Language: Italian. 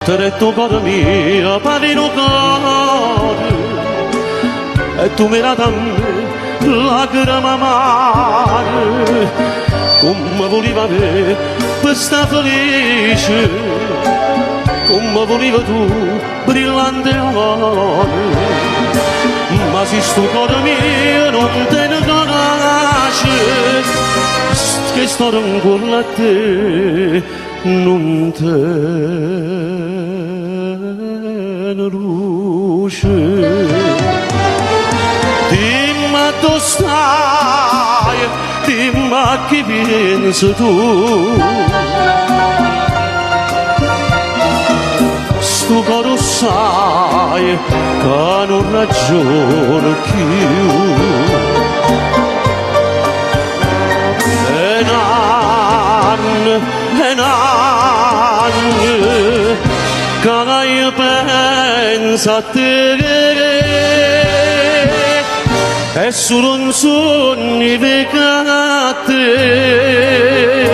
Tretto cuore mio, parino cuore, e tu me la dammi lacrime amare, come voleva me questa felice, come voleva tu brillante amore, ma se sto cuore mio non te ne conosce, che sto ancora a te non te ne luce. Dimmi dove stai, dimmi a chi pensi tu. Sto coro sai che non ragiona più. E nanni che io penso a te è solo un sogno che a te